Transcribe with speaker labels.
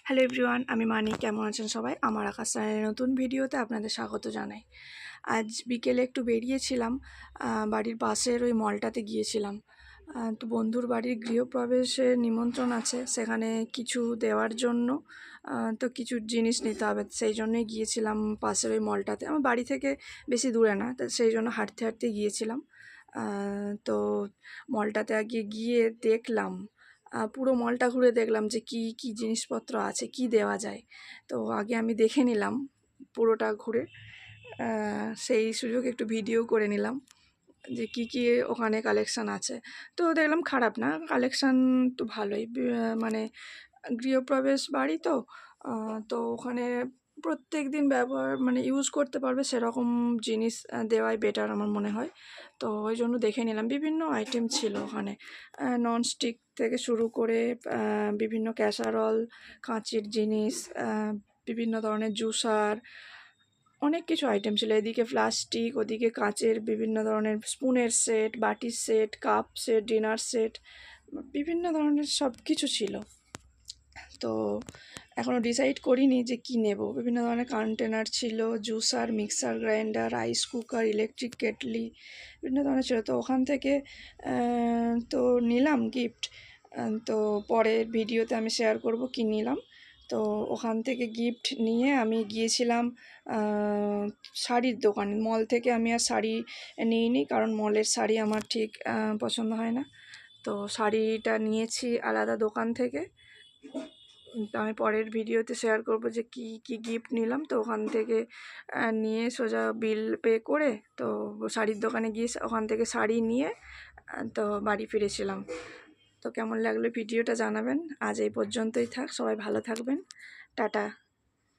Speaker 1: Hello everyone, আমি মানি। কেমন আছেন সবাই? আমার আকাশ চ্যানেলের নতুন ভিডিওতে আপনাদের স্বাগত জানাই। আজ বিকেলে একটু বেরিয়েছিলাম, বাড়ির পাশের ওই মলটাতে গিয়েছিলাম। তো বন্ধুর বাড়ির গৃহপ্রবেশের নিমন্ত্রণ আছে, সেখানে কিছু দেওয়ার জন্য তো কিছু জিনিস নিতে হবে, সেই জন্যই গিয়েছিলাম পাশের ওই মলটাতে। আমার বাড়ি থেকে বেশি দূরে না, তো সেই জন্য হাঁটতে হাঁটতে গিয়েছিলাম। তো মলটাতে আগে গিয়ে দেখলাম, পুরো মলটা ঘুরে দেখলাম যে কি জিনিসপত্র আছে, কি দেওয়া যায়। তো আগে আমি দেখে নিলাম পুরোটা ঘুরে, সেই সুযোগে একটু ভিডিও করে নিলাম যে কি ওখানে কালেকশান আছে। তো দেখলাম খারাপ না, কালেকশান তো ভালোই। মানে গৃহপ্রবেশ বাড়ি তো, তো ওখানে প্রত্যেক দিন ব্যবহার মানে ইউজ করতে পারবে সেরকম জিনিস দেওয়াই বেটার আমার মনে হয়। তো ওই জন্য দেখে নিলাম, বিভিন্ন আইটেম ছিল ওখানে, ননস্টিক থেকে শুরু করে বিভিন্ন ক্যাসারল, কাঁচের জিনিস, বিভিন্ন ধরনের জুসার, অনেক কিছু আইটেম ছিল। এদিকে প্লাস্টিক, ওদিকে কাঁচের বিভিন্ন ধরনের স্পুনের সেট, বাটির set, cup set, dinner set, বিভিন্ন ধরনের সব কিছু ছিল। তো এখনও ডিসাইড করিনি যে কী নেব। বিভিন্ন ধরনের কন্টেনার ছিল, juicer, mixer grinder, rice cooker, electric kettle, বিভিন্ন ধরনের ছিল। তো ওখান থেকে তো নিলাম গিফট। তো পরের ভিডিওতে আমি শেয়ার করব কী নিলাম। তো ওখান থেকে গিফট নিয়ে আমি গিয়েছিলাম শাড়ির দোকানে। মল থেকে আমি আর শাড়ি নিইনি, কারণ মলের শাড়ি আমার ঠিক পছন্দ হয় না। তো শাড়িটা নিয়েছি আলাদা দোকান থেকে। তো আমি পরের ভিডিওতে শেয়ার করব যে কি গিফট নিলাম। তো ওখান থেকে নিয়ে সোজা বিল পে করে তো শাড়ির দোকানে গিয়ে ওখান থেকে শাড়ি নিয়ে তো বাড়ি ফিরেছিলাম। তো কেমন লাগলো ভিডিওটা জানাবেন। আজ এই পর্যন্তই থাক, সবাই ভালো থাকবেন, টাটা।